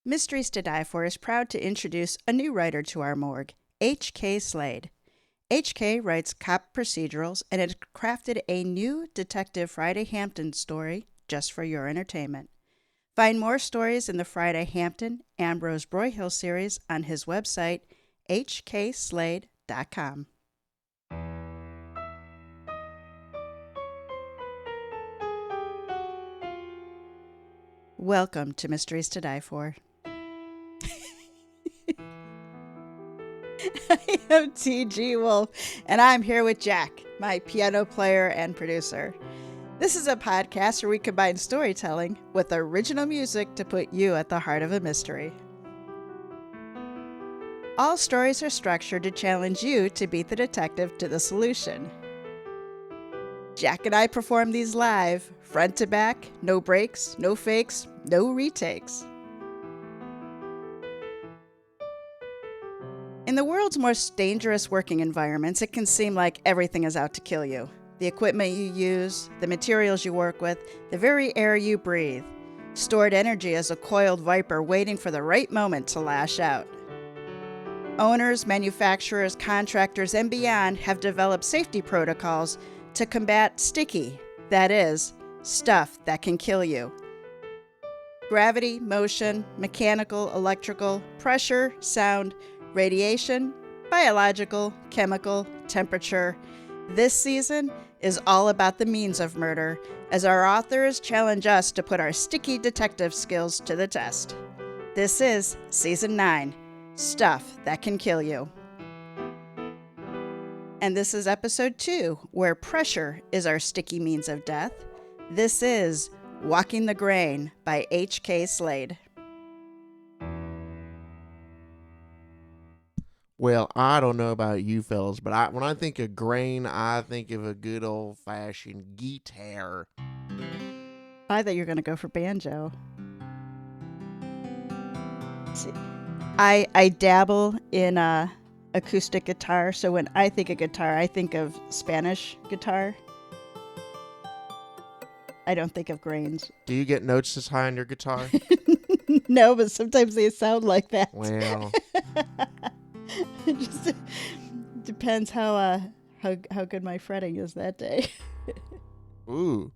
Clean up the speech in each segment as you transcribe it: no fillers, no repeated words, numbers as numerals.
Mysteries to Die For is proud to introduce a new writer to our morgue, H.K. Slade. H.K. writes cop procedurals and has crafted a new Detective Friday Hampton story just for your entertainment. Find more stories in the Friday Hampton Ambrose Broyhill series on his website, hkslade.com. Welcome to Mysteries to Die For. I am TG Wolff, and I'm here with Jack, my piano player and producer. This is a podcast where we combine storytelling with original music to put you at the heart of a mystery. All stories are structured to challenge you to beat the detective to the solution. Jack and I perform these live, front to back, no breaks, no fakes, no retakes. In the world's most dangerous working environments, it can seem like everything is out to kill you. The equipment you use, the materials you work with, the very air you breathe. Stored energy is a coiled viper waiting for the right moment to lash out. Owners, manufacturers, contractors, and beyond have developed safety protocols to combat sticky, that is, stuff that can kill you. Gravity, motion, mechanical, electrical, pressure, sound, radiation, biological, chemical, temperature. This season is all about the means of murder, as our authors challenge us to put our sticky detective skills to the test. This is Season 9, Stuff That Can Kill You. And this is Episode 2, where pressure is our sticky means of death. This is Walking the Grain by H.K. Slade. Well, I don't know about you fellas, but when I think of grain, I think of a good old-fashioned guitar. I thought you were going to go for banjo. See, I dabble in acoustic guitar, so when I think of guitar, I think of Spanish guitar. I don't think of grains. Do you get notes this high on your guitar? No, but sometimes they sound like that. Well... It just depends how good my fretting is that day. Ooh,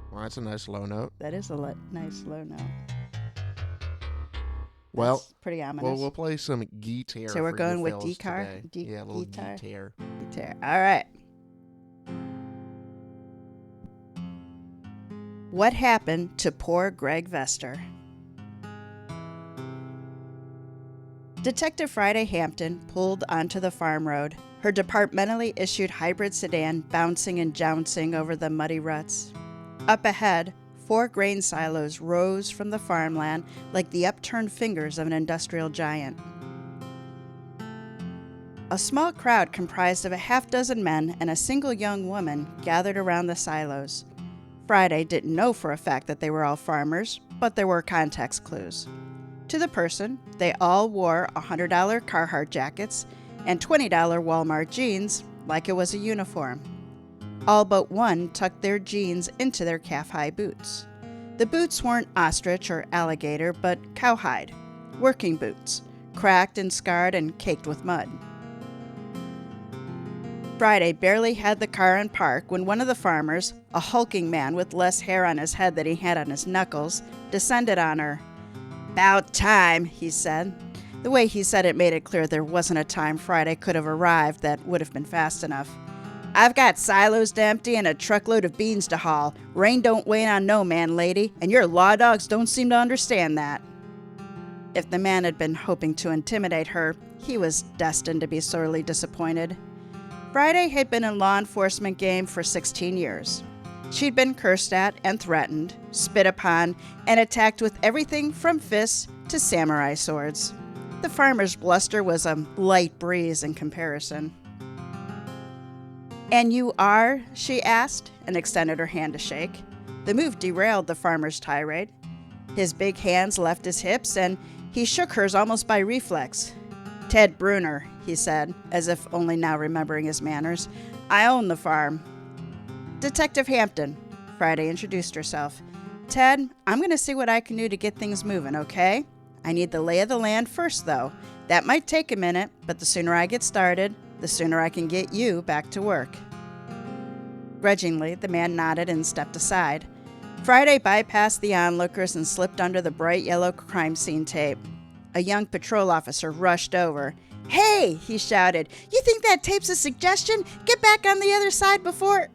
well, that's a nice low note. That is a nice low note. Well, that's pretty ominous. Well, we'll play some guitar. So we're going with guitar. Yeah, a little guitar. Guitar. All right. What happened to poor Greg Vester? Detective Friday Hampton pulled onto the farm road, her departmentally issued hybrid sedan bouncing and jouncing over the muddy ruts. Up ahead, 4 grain silos rose from the farmland like the upturned fingers of an industrial giant. A small crowd comprised of a half-dozen men and a single young woman gathered around the silos. Friday didn't know for a fact that they were all farmers, but there were context clues. To the person, they all wore $100 Carhartt jackets and $20 Walmart jeans like it was a uniform. All but one tucked their jeans into their calf-high boots. The boots weren't ostrich or alligator, but cowhide, working boots, cracked and scarred and caked with mud. Friday barely had the car in park when one of the farmers, a hulking man with less hair on his head than he had on his knuckles, descended on her. "About time," he said. The way he said it made it clear there wasn't a time Friday could have arrived that would have been fast enough. "I've got silos to empty and a truckload of beans to haul. Rain don't wait on no man, lady, and your law dogs don't seem to understand that." If the man had been hoping to intimidate her, he was destined to be sorely disappointed. Friday had been in law enforcement game for 16 years. She'd been cursed at and threatened, spit upon, and attacked with everything from fists to samurai swords. The farmer's bluster was a light breeze in comparison. "And you are?" she asked, and extended her hand to shake. The move derailed the farmer's tirade. His big hands left his hips, and he shook hers almost by reflex. "Ted Brunner," he said, as if only now remembering his manners. "I own the farm." "Detective Hampton," Friday introduced herself. "Ted, I'm going to see what I can do to get things moving, okay? I need the lay of the land first, though. That might take a minute, but the sooner I get started, the sooner I can get you back to work." Grudgingly, the man nodded and stepped aside. Friday bypassed the onlookers and slipped under the bright yellow crime scene tape. A young patrol officer rushed over. "Hey!" he shouted. "You think that tape's a suggestion? Get back on the other side before—"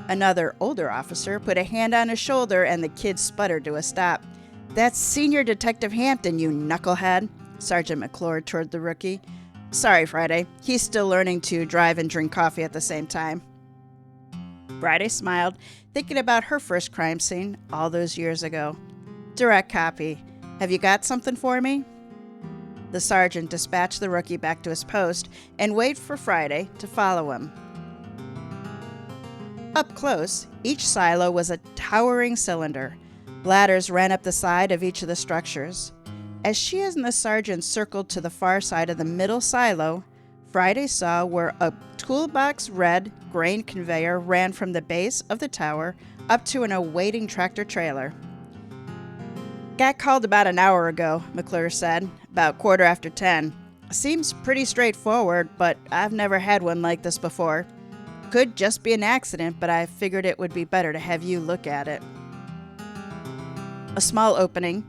Another older officer put a hand on his shoulder and the kid sputtered to a stop. "That's Senior Detective Hampton, you knucklehead," Sergeant McClure toward the rookie. "Sorry, Friday. He's still learning to drive and drink coffee at the same time." Friday smiled, thinking about her first crime scene all those years ago. "Direct copy. Have you got something for me?" The sergeant dispatched the rookie back to his post and waited for Friday to follow him. Up close, each silo was a towering cylinder. Ladders ran up the side of each of the structures. As she and the sergeant circled to the far side of the middle silo, Friday saw where a toolbox red grain conveyor ran from the base of the tower up to an awaiting tractor trailer. "Got called about an hour ago," McClure said, "about 10:15. Seems pretty straightforward, but I've never had one like this before. Could just be an accident, but I figured it would be better to have you look at it." A small opening,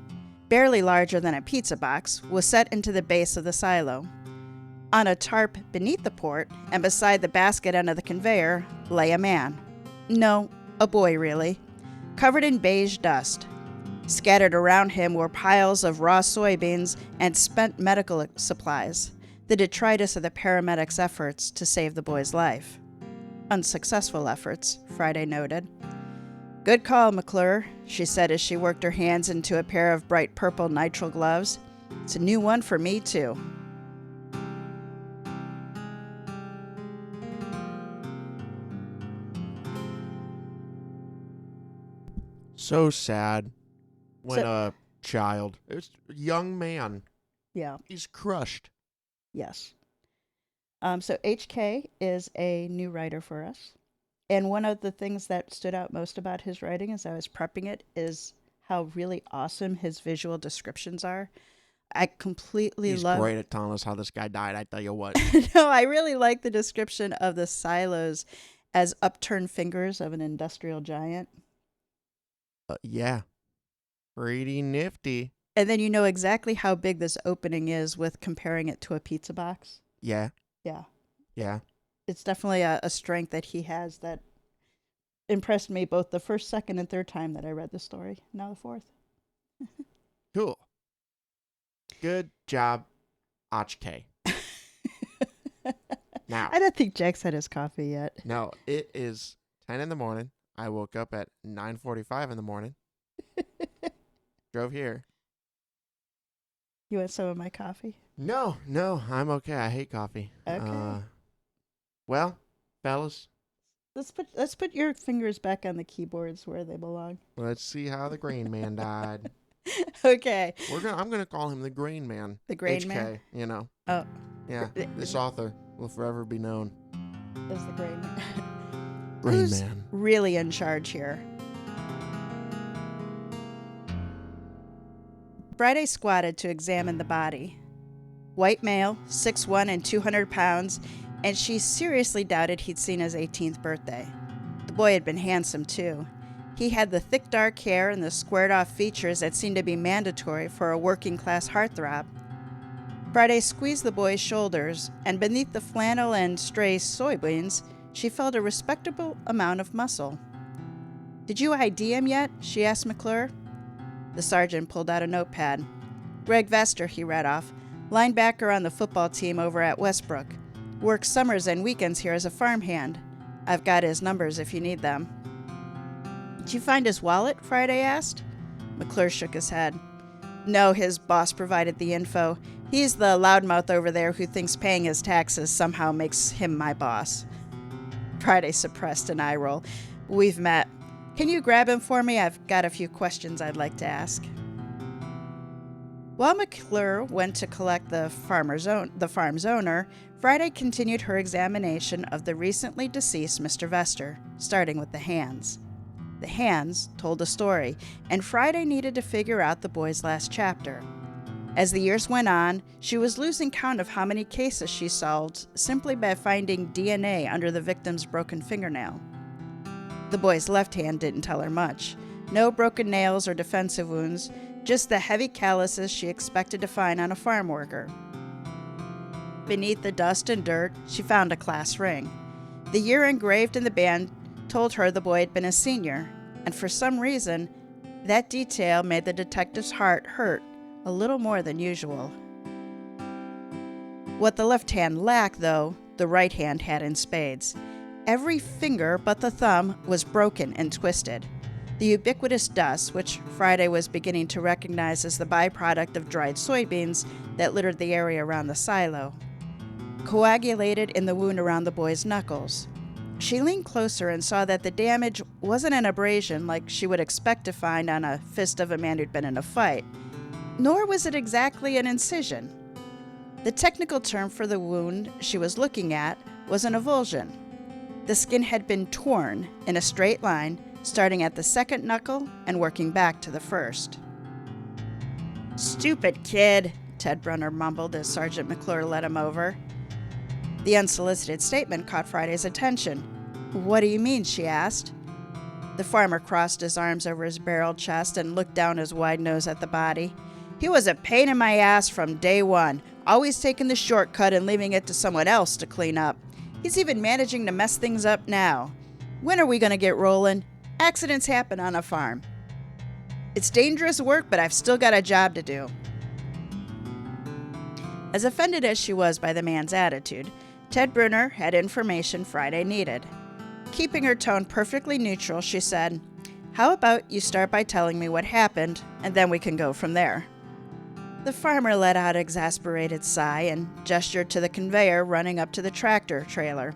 barely larger than a pizza box, was set into the base of the silo. On a tarp beneath the port, and beside the basket end of the conveyor, lay a man. No, a boy really, covered in beige dust. Scattered around him were piles of raw soybeans and spent medical supplies, the detritus of the paramedics' efforts to save the boy's life. Unsuccessful efforts, Friday noted. "Good call, McClure," she said as she worked her hands into a pair of bright purple nitrile gloves. "It's a new one for me, too." So sad when So- a child, it's a young man, Yeah. he's crushed. Yes. So HK is a new writer for us. And one of the things that stood out most about his writing as I was prepping it is how really awesome his visual descriptions are. I completely He's love... great at telling us how this guy died, I tell you what. No, I really like the description of the silos as upturned fingers of an industrial giant. Yeah. Pretty nifty. And then you know exactly how big this opening is with comparing it to a pizza box. Yeah. Yeah. Yeah. It's definitely a strength that he has that impressed me both the first, second, and third time that I read the story. Now the fourth. Cool. Good job, HK. Now, I don't think Jack's had his coffee yet. no, it is 10 in the morning. I woke up at 9:45 in the morning. Drove here. You want some of my coffee? No, I'm okay. I hate coffee. Okay. Well, fellas, Let's put your fingers back on the keyboards where they belong. let's see how the Green Man died. Okay. I'm gonna call him the Green Man. The Green HK, Man? you know. Oh, Yeah, this author will forever be known. is the Green Man. Green Who's Man. really in charge here? Friday squatted to examine the body. White male, 6'1" and 200 pounds, and she seriously doubted he'd seen his 18th birthday. The boy had been handsome, too. He had the thick dark hair and the squared-off features that seemed to be mandatory for a working-class heartthrob. Friday squeezed the boy's shoulders, and beneath the flannel and stray soybeans, she felt a respectable amount of muscle. "Did you ID him yet?" she asked McClure. The sergeant pulled out a notepad. "Greg Vester," he read off, "linebacker on the football team over at Westbrook. Works summers and weekends here as a farmhand. I've got his numbers if you need them." "Did you find his wallet?" Friday asked. McClure shook his head. "No, his boss provided the info. He's the loudmouth over there who thinks paying his taxes somehow makes him my boss." Friday suppressed an eye roll. "We've met. Can you grab him for me? I've got a few questions I'd like to ask." While McClure went to collect the farm's owner, Friday continued her examination of the recently deceased Mr. Vester, starting with the hands. The hands told a story, and Friday needed to figure out the boy's last chapter. As the years went on, she was losing count of how many cases she solved simply by finding DNA under the victim's broken fingernail. The boy's left hand didn't tell her much. No broken nails or defensive wounds, just the heavy calluses she expected to find on a farm worker. Beneath the dust and dirt, she found a class ring. The year engraved in the band told her the boy had been a senior, and for some reason, that detail made the detective's heart hurt a little more than usual. What the left hand lacked, though, the right hand had in spades. Every finger but the thumb was broken and twisted. The ubiquitous dust, which Friday was beginning to recognize as the byproduct of dried soybeans that littered the area around the silo, coagulated in the wound around the boy's knuckles. She leaned closer and saw that the damage wasn't an abrasion like she would expect to find on a fist of a man who'd been in a fight, nor was it exactly an incision. The technical term for the wound she was looking at was an avulsion. The skin had been torn in a straight line, starting at the second knuckle and working back to the first. "Stupid kid," Ted Brunner mumbled as Sergeant McClure led him over. The unsolicited statement caught Friday's attention. "What do you mean?" she asked. The farmer crossed his arms over his barreled chest and looked down his wide nose at the body. "He was a pain in my ass from day one, always taking the shortcut and leaving it to someone else to clean up. He's even managing to mess things up now. When are we going to get rolling? Accidents happen on a farm. It's dangerous work, but I've still got a job to do." As offended as she was by the man's attitude, Ted Brunner had information Friday needed. Keeping her tone perfectly neutral, she said, "How about you start by telling me what happened, and then we can go from there." The farmer let out an exasperated sigh and gestured to the conveyor running up to the tractor trailer.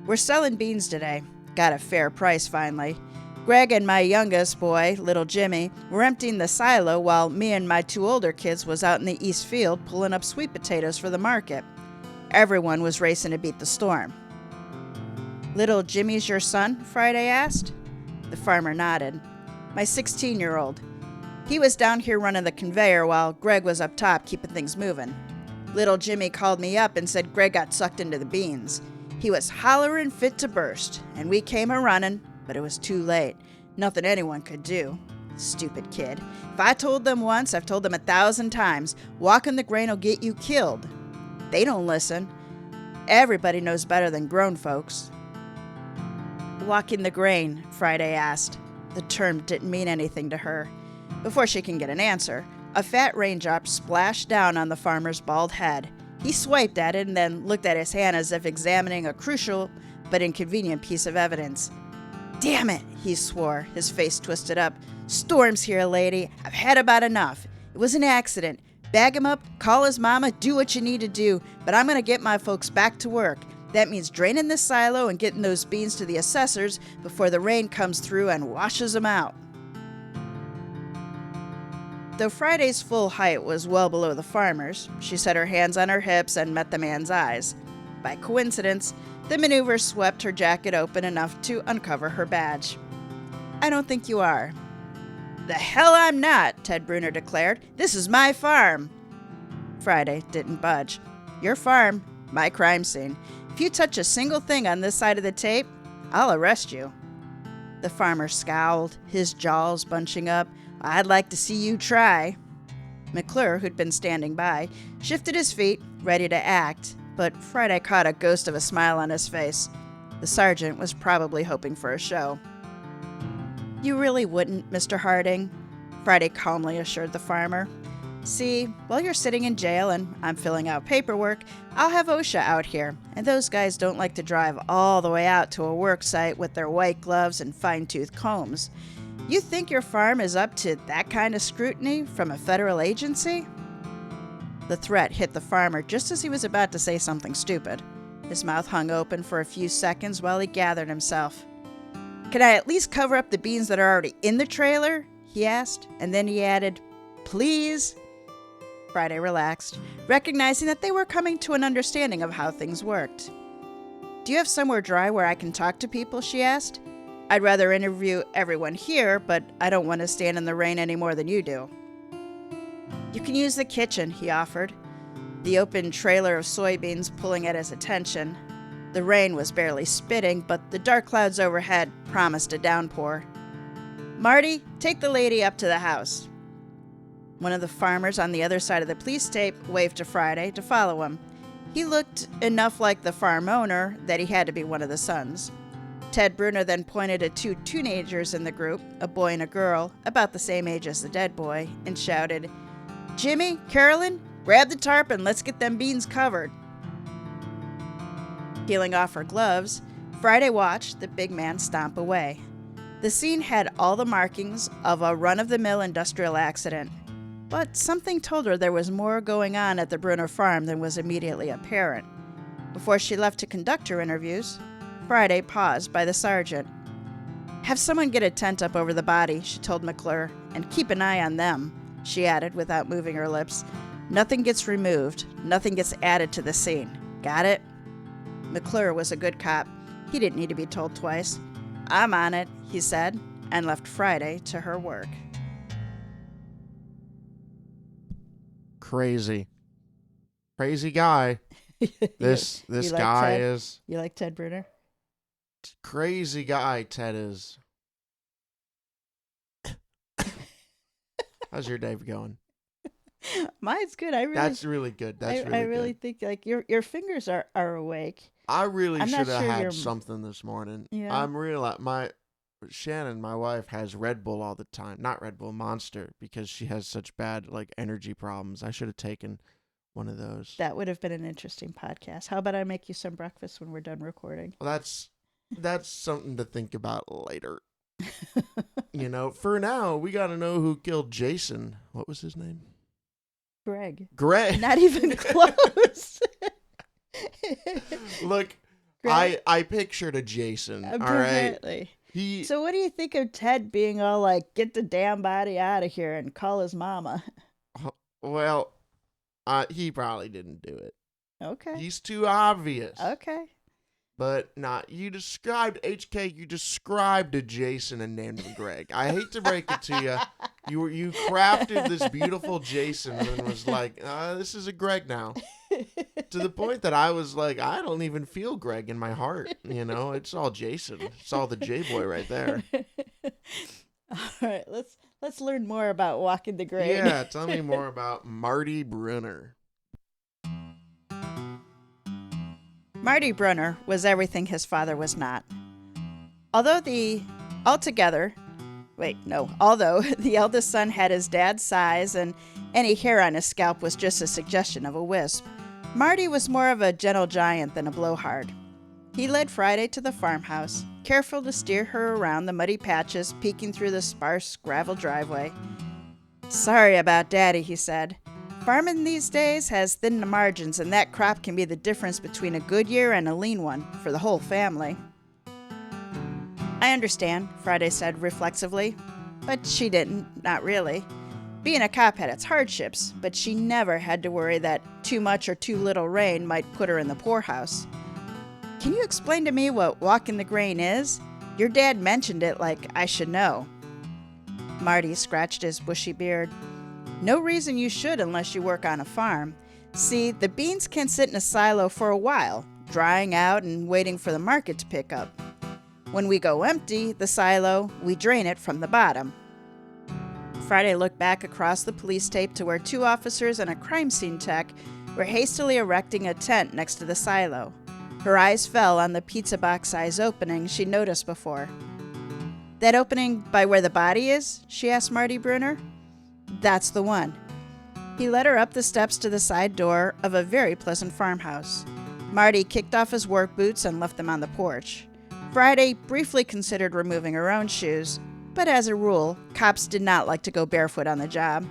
"We're selling beans today. Got a fair price finally. Greg and my youngest boy, little Jimmy, were emptying the silo while me and my 2 older kids was out in the east field pulling up sweet potatoes for the market. Everyone was racing to beat the storm." "Little Jimmy's your son?" Friday asked. The farmer nodded. "My 16-year-old. He was down here running the conveyor while Greg was up top keeping things moving. Little Jimmy called me up and said Greg got sucked into the beans. He was hollering fit to burst, and we came a-running, but it was too late. Nothing anyone could do. Stupid kid. If I told them once, I've told them 1,000 times. Walking the grain will get you killed. They don't listen. Everybody knows better than grown folks." "Walking the grain?" Friday asked. The term didn't mean anything to her. Before she can get an answer, a fat raindrop splashed down on the farmer's bald head. He swiped at it and then looked at his hand as if examining a crucial but inconvenient piece of evidence. "Damn it," he swore, his face twisted up. "Storm's here, lady. I've had about enough. It was an accident. Bag him up, call his mama, do what you need to do, but I'm going to get my folks back to work. That means draining this silo and getting those beans to the assessors before the rain comes through and washes them out." Though Friday's full height was well below the farmer's, she set her hands on her hips and met the man's eyes. By coincidence, the maneuver swept her jacket open enough to uncover her badge. "I don't think you are." "The hell I'm not," Ted Brunner declared. "This is my farm." Friday didn't budge. "Your farm, my crime scene. If you touch a single thing on this side of the tape, I'll arrest you." The farmer scowled, his jaws bunching up. "I'd like to see you try." McClure, who'd been standing by, shifted his feet, ready to act, but Friday caught a ghost of a smile on his face. The sergeant was probably hoping for a show. "You really wouldn't, Mr. Harding," Friday calmly assured the farmer. "See, while you're sitting in jail and I'm filling out paperwork, I'll have OSHA out here, and those guys don't like to drive all the way out to a work site with their white gloves and fine-tooth combs. You think your farm is up to that kind of scrutiny from a federal agency?" The threat hit the farmer just as he was about to say something stupid. His mouth hung open for a few seconds while he gathered himself. "Can I at least cover up the beans that are already in the trailer?" he asked, and then he added, "Please?" Friday relaxed, recognizing that they were coming to an understanding of how things worked. "Do you have somewhere dry where I can talk to people?" she asked. "I'd rather interview everyone here, but I don't want to stand in the rain any more than you do." "You can use the kitchen," he offered, the open trailer of soybeans pulling at his attention. The rain was barely spitting, but the dark clouds overhead promised a downpour. "Marty, take the lady up to the house." One of the farmers on the other side of the police tape waved to Friday to follow him. He looked enough like the farm owner that he had to be one of the sons. Ted Brunner then pointed at two teenagers in the group, a boy and a girl, about the same age as the dead boy, and shouted, "Jimmy, Carolyn, grab the tarp and let's get them beans covered." Peeling off her gloves, Friday watched the big man stomp away. The scene had all the markings of a run-of-the-mill industrial accident, but something told her there was more going on at the Brunner farm than was immediately apparent. Before she left to conduct her interviews, Friday paused by the sergeant. "Have someone get a tent up over the body," she told McClure, "and keep an eye on them," she added without moving her lips. "Nothing gets removed, nothing gets added to the scene. Got it?" McClure was a good cop. He didn't need to be told twice. "I'm on it," he said, and left Friday to her work. Crazy guy. This like guy Ted? is You like Ted Brunner? crazy guy. Ted is. How's your day going? Mine's good. That's really good. I really think like your fingers are awake. I really I'm should not have sure had you're- something this morning. Yeah. I'm Shannon, my wife, has Red Bull all the time. Not Red Bull, Monster, because she has such bad energy problems. I should have taken one of those. That would have been an interesting podcast. How about I make you some breakfast when we're done recording? Well, that's something to think about later. For now, we got to know who killed Jason. What was his name? Greg. Greg. Not even close. Look, Greg? I pictured a Jason. Apparently. All right. So what do you think of Ted being all like, "Get the damn body out of here" and call his mama? Well, he probably didn't do it. Okay. He's too obvious. Okay. But you described a Jason and named him Greg. I hate to break it to you. You crafted this beautiful Jason and was like, this is a Greg now. To the point that I was like, I don't even feel Greg in my heart. It's all Jason. It's all the J-boy right there. All right, let's learn more about walking the grave. Yeah, tell me more about Marty Brunner. Marty Brunner was everything his father was not. Although the eldest son had his dad's size and any hair on his scalp was just a suggestion of a wisp, Marty was more of a gentle giant than a blowhard. He led Friday to the farmhouse, careful to steer her around the muddy patches peeking through the sparse gravel driveway. "Sorry about Daddy," he said. "Farming these days has thinned the margins, and that crop can be the difference between a good year and a lean one for the whole family." "I understand," Friday said reflexively. But she didn't, not really. Being a cop had its hardships, but she never had to worry that too much or too little rain might put her in the poorhouse. "Can you explain to me what walking the grain is? Your dad mentioned it like I should know." Marty scratched his bushy beard. "No reason you should unless you work on a farm. See, the beans can sit in a silo for a while, drying out and waiting for the market to pick up. When we go empty the silo, we drain it from the bottom." Friday looked back across the police tape to where two officers and a crime scene tech were hastily erecting a tent next to the silo. Her eyes fell on the pizza box-size opening she'd noticed before. "That opening by where the body is?" she asked Marty Brunner. "That's the one." He led her up the steps to the side door of a very pleasant farmhouse. Marty kicked off his work boots and left them on the porch. Friday briefly considered removing her own shoes, but as a rule, cops did not like to go barefoot on the job.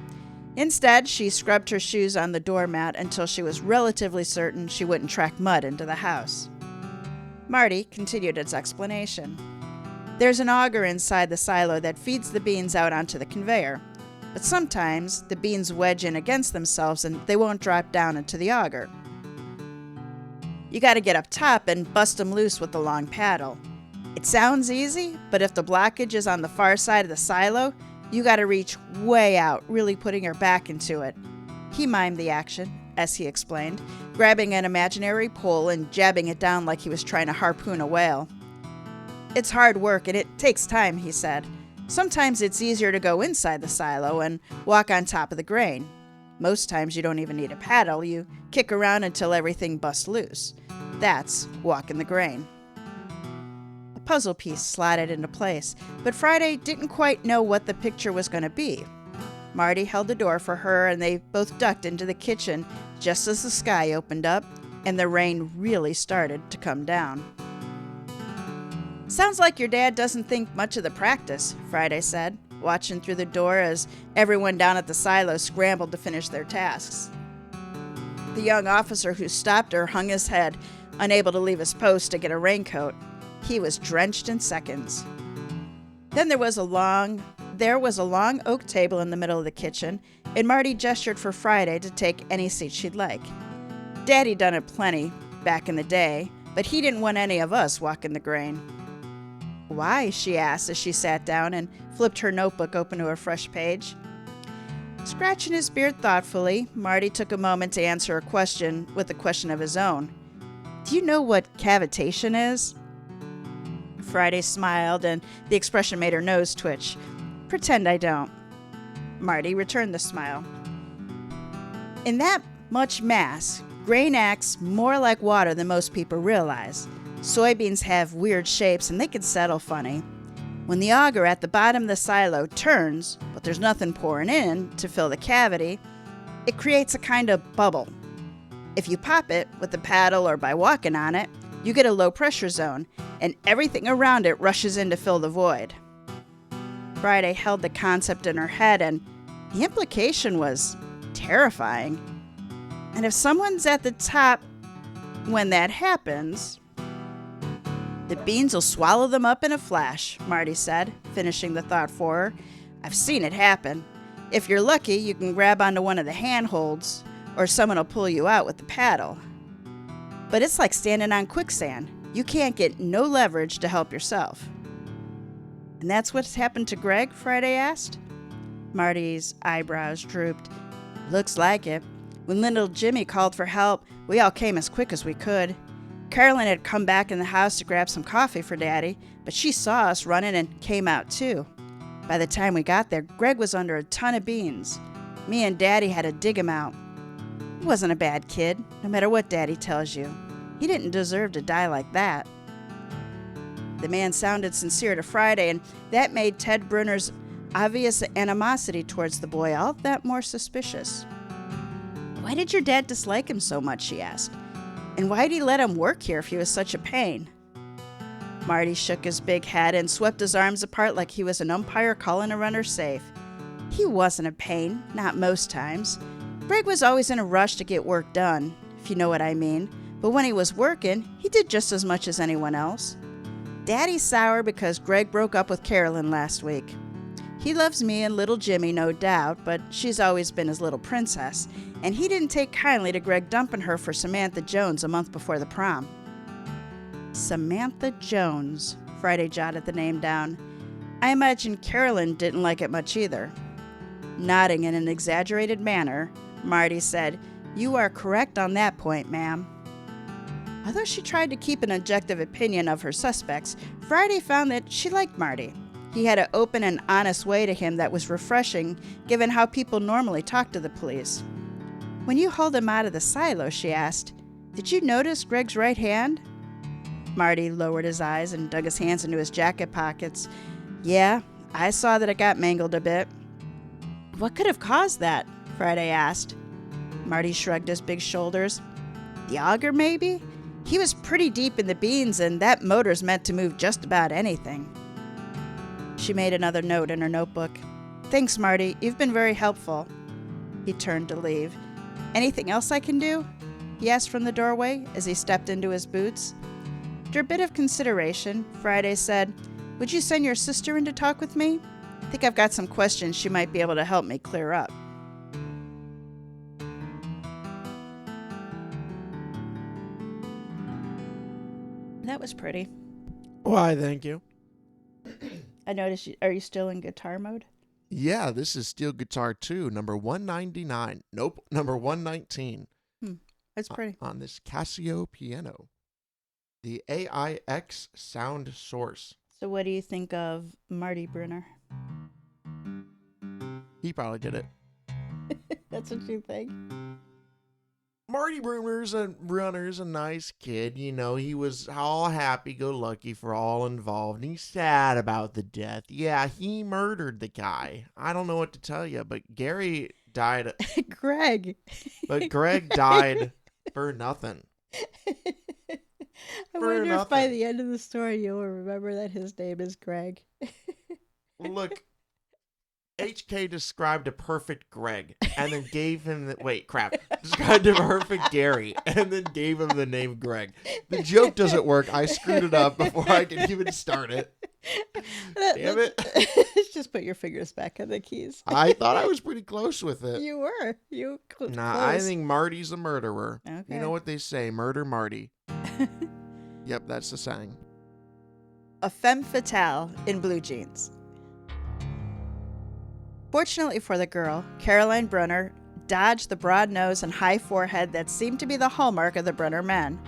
Instead, she scrubbed her shoes on the doormat until she was relatively certain she wouldn't track mud into the house. Marty continued its explanation. "There's an auger inside the silo that feeds the beans out onto the conveyor. But sometimes the beans wedge in against themselves and they won't drop down into the auger. You gotta get up top and bust them loose with the long paddle. It sounds easy, but if the blockage is on the far side of the silo, you gotta reach way out, really putting your back into it. He mimed the action, as he explained, grabbing an imaginary pole and jabbing it down like he was trying to harpoon a whale. "It's hard work and it takes time," he said. "Sometimes it's easier to go inside the silo and walk on top of the grain. Most times you don't even need a paddle. You kick around until everything busts loose. That's walking the grain." A puzzle piece slotted into place, but Friday didn't quite know what the picture was going to be. Marty held the door for her, and they both ducked into the kitchen just as the sky opened up and the rain really started to come down. "Sounds like your dad doesn't think much of the practice," Friday said, watching through the door as everyone down at the silo scrambled to finish their tasks. The young officer who stopped her hung his head, unable to leave his post to get a raincoat. He was drenched in seconds. Then there was a long oak table in the middle of the kitchen, and Marty gestured for Friday to take any seat she'd like. Daddy done it plenty back in the day, but he didn't want any of us walking the grain. "Why?" she asked as she sat down and flipped her notebook open to a fresh page. Scratching his beard thoughtfully, Marty took a moment to answer a question with a question of his own. "Do you know what cavitation is?" Friday smiled, and the expression made her nose twitch. "Pretend I don't." Marty returned the smile. "In that much mass, grain acts more like water than most people realize. Soybeans have weird shapes and they can settle funny. When the auger at the bottom of the silo turns, but there's nothing pouring in to fill the cavity, it creates a kind of bubble. If you pop it with a paddle or by walking on it, you get a low pressure zone, and everything around it rushes in to fill the void." Friday held the concept in her head, and the implication was terrifying. "And if someone's at the top when that happens, the beans will swallow them up in a flash," Marty said, finishing the thought for her. "I've seen it happen. If you're lucky, you can grab onto one of the handholds, or someone will pull you out with the paddle. But it's like standing on quicksand. You can't get no leverage to help yourself." "And that's what's happened to Greg?" Friday asked. Marty's eyebrows drooped. "Looks like it. When little Jimmy called for help, we all came as quick as we could. Carolyn had come back in the house to grab some coffee for Daddy, but she saw us running and came out too. By the time we got there, Greg was under a ton of beans. Me and Daddy had to dig him out. He wasn't a bad kid, no matter what Daddy tells you. He didn't deserve to die like that." The man sounded sincere to Friday, and that made Ted Brunner's obvious animosity towards the boy all that more suspicious. "Why did your dad dislike him so much?" she asked. "And why'd he let him work here if he was such a pain?" Marty shook his big head and swept his arms apart like he was an umpire calling a runner safe. "He wasn't a pain, not most times. Greg was always in a rush to get work done, if you know what I mean, but when he was working, he did just as much as anyone else. Daddy's sour because Greg broke up with Carolyn last week. He loves me and little Jimmy, no doubt, but she's always been his little princess, and he didn't take kindly to Greg dumping her for Samantha Jones a month before the prom." Samantha Jones. Friday jotted the name down. "I imagine Carolyn didn't like it much either." Nodding in an exaggerated manner, Marty said, "You are correct on that point, ma'am." Although she tried to keep an objective opinion of her suspects, Friday found that she liked Marty. He had an open and honest way to him that was refreshing, given how people normally talk to the police. "When you hauled him out of the silo," she asked, "did you notice Greg's right hand?" Marty lowered his eyes and dug his hands into his jacket pockets. "Yeah, I saw that it got mangled a bit." "What could have caused that?" Friday asked. Marty shrugged his big shoulders. "The auger, maybe? He was pretty deep in the beans, and that motor's meant to move just about anything." She made another note in her notebook. "Thanks, Marty. You've been very helpful." He turned to leave. "Anything else I can do?" he asked from the doorway as he stepped into his boots. After a bit of consideration, Friday said, "Would you send your sister in to talk with me? I think I've got some questions she might be able to help me clear up." That was pretty. Why, thank you. I noticed are you still in guitar mode? Yeah, this is Steel Guitar 2, number 199. Nope, number 119. That's pretty. On this Casio piano. The AIX sound source. So what do you think of Marty Brunner? He probably did it. That's what you think? Marty Brunner's a nice kid. You know, he was all happy-go-lucky for all involved. And he's sad about the death. Yeah, he murdered the guy. I don't know what to tell you, but Gary died. Greg. But Greg died for nothing. I wonder if by the end of the story you'll remember that his name is Greg. Look, HK described a perfect Greg and then gave him described a perfect Gary and then gave him the name Greg. The joke doesn't work. I screwed it up before I could even start it. Damn it. Just put your fingers back on the keys. I thought I was pretty close with it. You were. Close. I think Marty's a murderer. Okay. You know what they say, murder Marty. Yep, that's the saying. A femme fatale in blue jeans. Fortunately for the girl, Caroline Brunner dodged the broad nose and high forehead that seemed to be the hallmark of the Brunner men.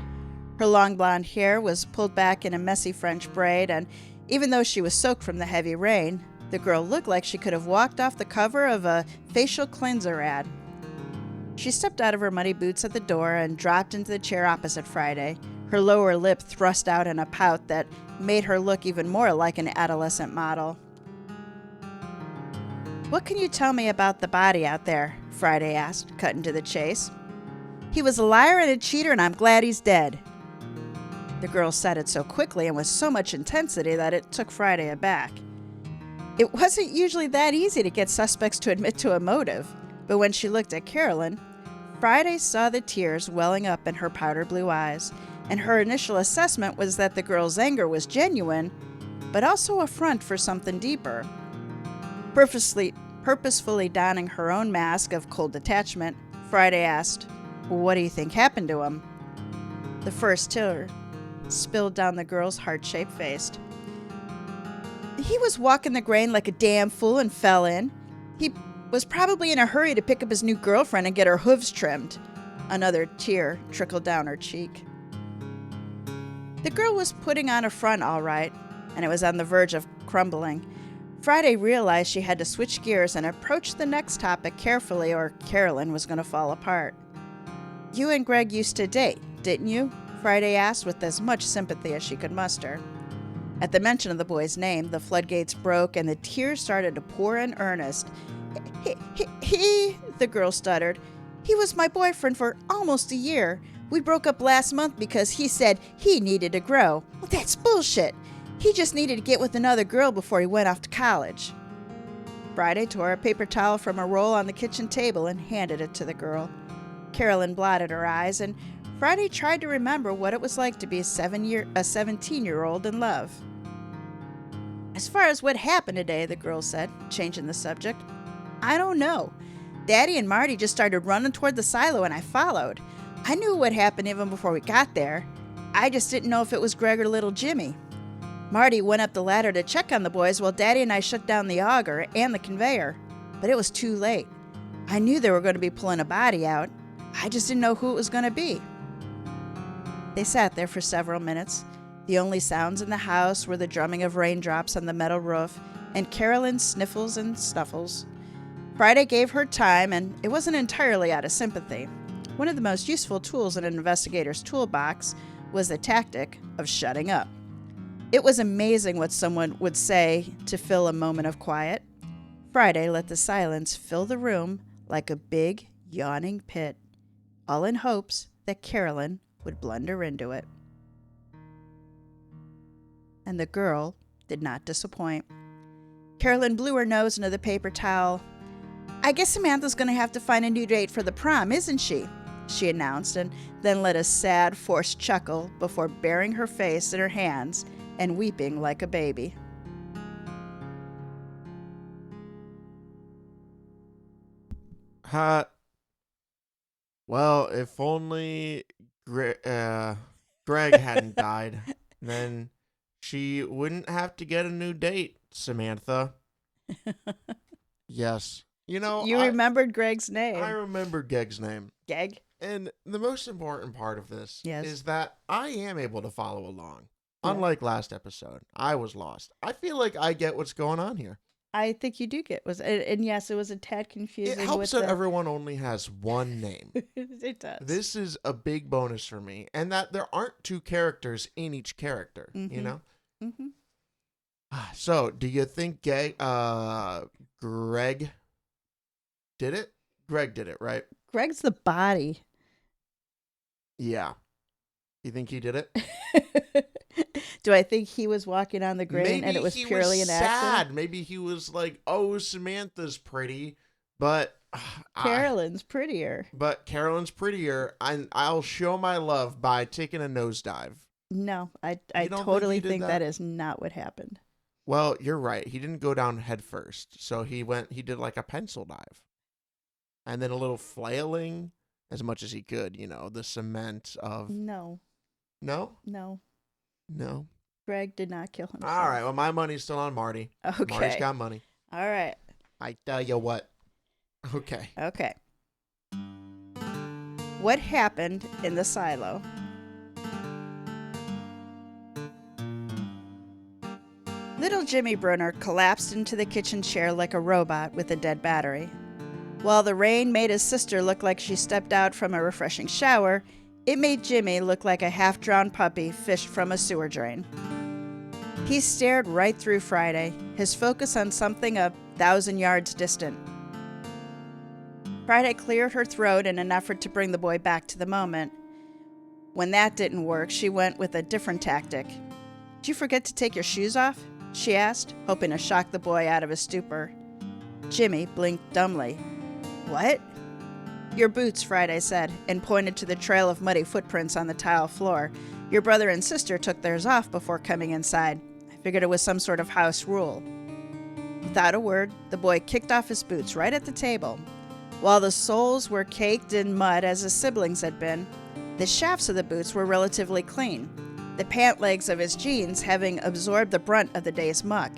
Her long blonde hair was pulled back in a messy French braid, and even though she was soaked from the heavy rain, the girl looked like she could have walked off the cover of a facial cleanser ad. She stepped out of her muddy boots at the door and dropped into the chair opposite Friday, her lower lip thrust out in a pout that made her look even more like an adolescent model. "What can you tell me about the body out there?" Friday asked, cutting to the chase. "He was a liar and a cheater, and I'm glad he's dead." The girl said it so quickly and with so much intensity that it took Friday aback. It wasn't usually that easy to get suspects to admit to a motive, but when she looked at Carolyn, Friday saw the tears welling up in her powder blue eyes, and her initial assessment was that the girl's anger was genuine, but also a front for something deeper. Purposefully donning her own mask of cold detachment, Friday asked, "What do you think happened to him?" The first tear spilled down the girl's heart-shaped face. "He was walking the grain like a damn fool and fell in. He was probably in a hurry to pick up his new girlfriend and get her hooves trimmed." Another tear trickled down her cheek. The girl was putting on a front all right, and it was on the verge of crumbling. Friday realized she had to switch gears and approach the next topic carefully, or Carolyn was going to fall apart. "You and Greg used to date, didn't you?" Friday asked with as much sympathy as she could muster. At the mention of the boy's name, the floodgates broke and the tears started to pour in earnest. He, the girl stuttered. "He was my boyfriend for almost a year. We broke up last month because he said he needed to grow." "Well, that's bullshit. He just needed to get with another girl before he went off to college." Friday tore a paper towel from a roll on the kitchen table and handed it to the girl. Carolyn blotted her eyes, and Friday tried to remember what it was like to be a 17-year-old in love. "As far as what happened today," the girl said, changing the subject, "I don't know. Daddy and Marty just started running toward the silo and I followed. I knew what happened even before we got there. I just didn't know if it was Greg or little Jimmy. Marty went up the ladder to check on the boys while Daddy and I shut down the auger and the conveyor. But it was too late. I knew they were going to be pulling a body out. I just didn't know who it was going to be." They sat there for several minutes. The only sounds in the house were the drumming of raindrops on the metal roof and Carolyn's sniffles and snuffles. Friday gave her time, and it wasn't entirely out of sympathy. One of the most useful tools in an investigator's toolbox was the tactic of shutting up. It was amazing what someone would say to fill a moment of quiet. Friday let the silence fill the room like a big, yawning pit, all in hopes that Carolyn would blunder into it. And the girl did not disappoint. Carolyn blew her nose into the paper towel. "I guess Samantha's going to have to find a new date for the prom, isn't she?" she announced, and then let a sad, forced chuckle before burying her face in her hands and weeping like a baby. Well, if only Greg hadn't died, then she wouldn't have to get a new date, Samantha. Yes. You know, You remembered Greg's I name. remember Geg's name. Geg? And the most important part of this Yes. is that I am able to follow along. Yeah. Unlike last episode, I was lost. I feel like I get what's going on here. I think you do get and yes, it was a tad confusing. It helps with that everyone only has one name. It does. This is a big bonus for me, and that there aren't two characters in each character. You know. Mm-hmm. So, do you think Greg did it? Greg did it, right? Greg's the body. Yeah. You think he did it? Do I think he was walking on the grain and it was purely an accident? Maybe he was like, "Oh, Samantha's pretty, but Carolyn's prettier." But Carolyn's prettier, and I'll show my love by taking a nosedive. No, I totally think that is not what happened. Well, you're right. He didn't go down head first, so he did like a pencil dive, and then a little flailing as much as he could. You know, the cement of No. Greg did not kill himself. All right. Well, my money's still on Marty. Okay. Marty's got money. All right. I tell you what. Okay. What happened in the silo? Little Jimmy Brunner collapsed into the kitchen chair like a robot with a dead battery. While the rain made his sister look like she stepped out from a refreshing shower, it made Jimmy look like a half-drowned puppy fished from a sewer drain. He stared right through Friday, his focus on something 1,000 yards distant. Friday cleared her throat in an effort to bring the boy back to the moment. When that didn't work, she went with a different tactic. "Did you forget to take your shoes off?" she asked, hoping to shock the boy out of his stupor. Jimmy blinked dumbly. "What?" "Your boots," Friday said, and pointed to the trail of muddy footprints on the tile floor. "Your brother and sister took theirs off before coming inside. I figured it was some sort of house rule." Without a word, the boy kicked off his boots right at the table. While the soles were caked in mud as his siblings had been, the shafts of the boots were relatively clean, the pant legs of his jeans having absorbed the brunt of the day's muck.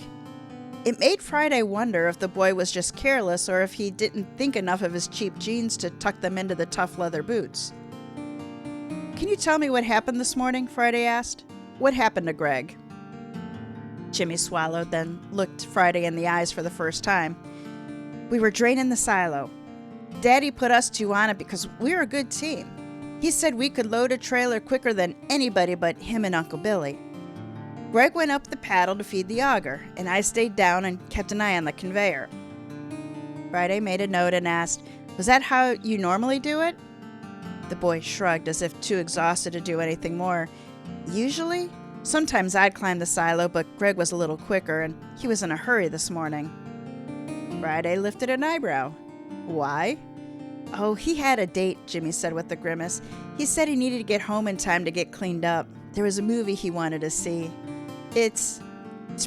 It made Friday wonder if the boy was just careless or if he didn't think enough of his cheap jeans to tuck them into the tough leather boots. "Can you tell me what happened this morning?" Friday asked. "What happened to Greg?" Jimmy swallowed, then looked Friday in the eyes for the first time. "We were draining the silo. Daddy put us two on it because we're a good team. He said we could load a trailer quicker than anybody but him and Uncle Billy. Greg went up the paddle to feed the auger, and I stayed down and kept an eye on the conveyor." Friday made a note and asked, "Was that how you normally do it?" The boy shrugged as if too exhausted to do anything more. "Usually? Sometimes I'd climb the silo, but Greg was a little quicker, and he was in a hurry this morning." Friday lifted an eyebrow. "Why?" "Oh, he had a date," Jimmy said with a grimace. "He said he needed to get home in time to get cleaned up. There was a movie he wanted to see. It's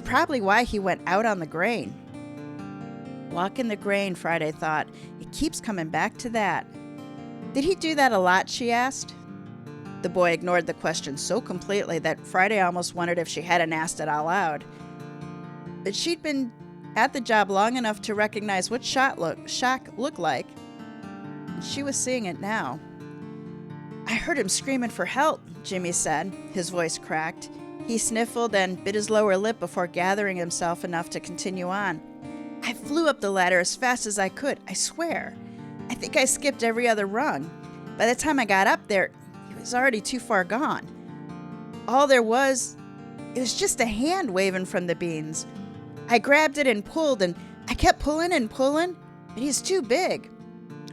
probably why he went out on the grain." Walk in the grain, Friday thought. It keeps coming back to that. "Did he do that a lot?" she asked. The boy ignored the question so completely that Friday almost wondered if she hadn't asked it out loud. But she'd been at the job long enough to recognize what shock looked like. She was seeing it now. "I heard him screaming for help," Jimmy said, his voice cracked. He sniffled and bit his lower lip before gathering himself enough to continue on. "I flew up the ladder as fast as I could, I swear. I think I skipped every other rung. By the time I got up there, he was already too far gone. All there was, it was just a hand waving from the beams. I grabbed it and pulled, and I kept pulling and pulling, but he's too big.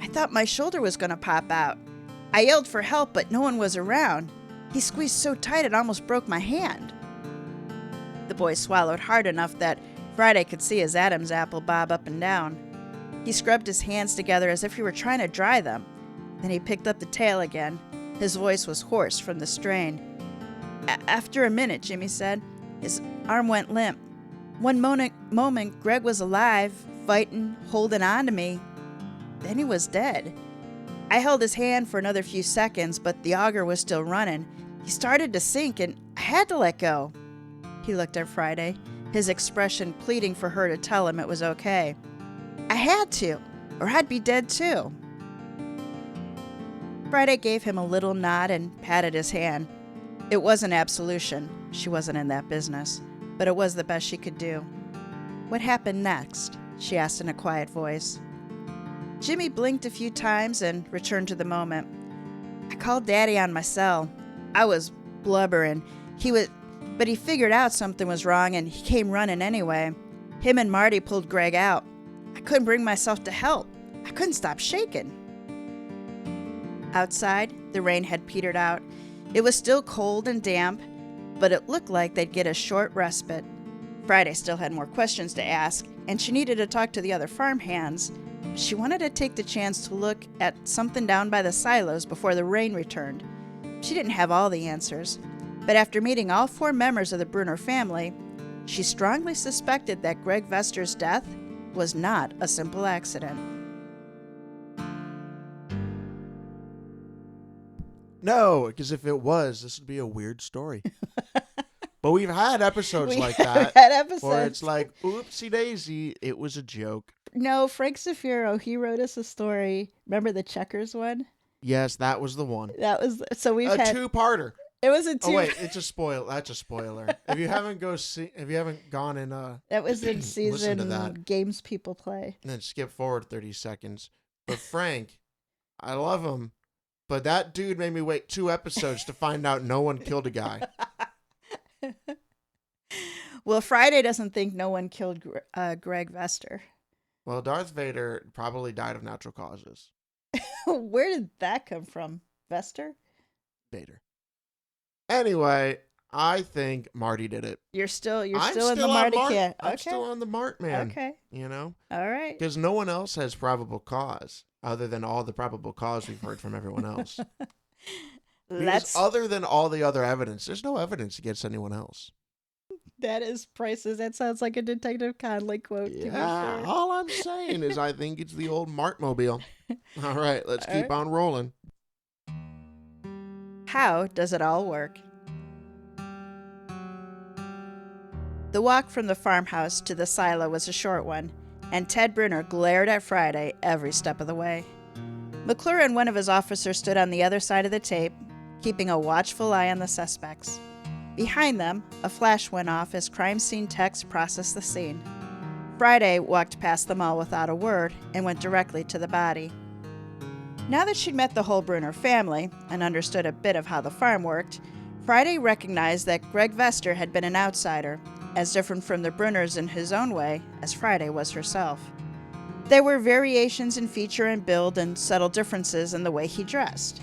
I thought my shoulder was going to pop out. I yelled for help, but no one was around. He squeezed so tight it almost broke my hand." The boy swallowed hard enough that Friday could see his Adam's apple bob up and down. He scrubbed his hands together as if he were trying to dry them. Then he picked up the tail again. His voice was hoarse from the strain. "After a minute," Jimmy said, "his arm went limp. One moment, Greg was alive, fighting, holding on to me. Then he was dead. I held his hand for another few seconds, but the auger was still running. He started to sink, and I had to let go." He looked at Friday, his expression pleading for her to tell him it was okay. I had to, or I'd be dead too. Friday gave him a little nod and patted his hand. It wasn't absolution. She wasn't in that business. But it was the best she could do. What happened next? She asked in a quiet voice. Jimmy blinked a few times and returned to the moment. I called Daddy on my cell. I was blubbering. But he figured out something was wrong and he came running anyway. Him and Marty pulled Greg out. I couldn't bring myself to help. I couldn't stop shaking. Outside, the rain had petered out. It was still cold and damp, but it looked like they'd get a short respite. Friday still had more questions to ask, and she needed to talk to the other farm hands. She wanted to take the chance to look at something down by the silos before the rain returned. She didn't have all the answers, but after meeting all 4 members of the Brunner family, she strongly suspected that Greg Vester's death was not a simple accident. No, because if it was, this would be a weird story. But we've had episodes like that. Where it's like, oopsie daisy, it was a joke. No, Frank Zafiro, he wrote us a story. Remember the Checkers one? Yes, that was the one. That was, so we've a had... two-parter. It was a two... Oh, wait, it's a spoiler. That's a spoiler. If you haven't gone in... that was in season to that. Games People Play. And then skip forward 30 seconds. But Frank, I love him. But that dude made me wait 2 episodes to find out no one killed a guy. Well, Friday doesn't think no one killed Greg Vester. Well, Darth Vader probably died of natural causes. Where did that come from? Vester? Vader. Anyway, I think Marty did it. You're still in the Marty camp. Okay. I'm still on the Mart man. Okay. You know? All right. Because no one else has probable cause other than all the probable cause we've heard from everyone else. Other than all the other evidence, there's no evidence against anyone else. That is priceless. That sounds like a Detective Conley quote. Yeah, sure. All I'm saying is I think it's the old Martmobile. All right, let's keep on rolling. How does it all work? The walk from the farmhouse to the silo was a short one, and Ted Brunner glared at Friday every step of the way. McClure and one of his officers stood on the other side of the tape, keeping a watchful eye on the suspects. Behind them, a flash went off as crime scene techs processed the scene. Friday walked past them all without a word and went directly to the body. Now that she'd met the whole Brunner family and understood a bit of how the farm worked, Friday recognized that Greg Vester had been an outsider, as different from the Brunners in his own way as Friday was herself. There were variations in feature and build and subtle differences in the way he dressed.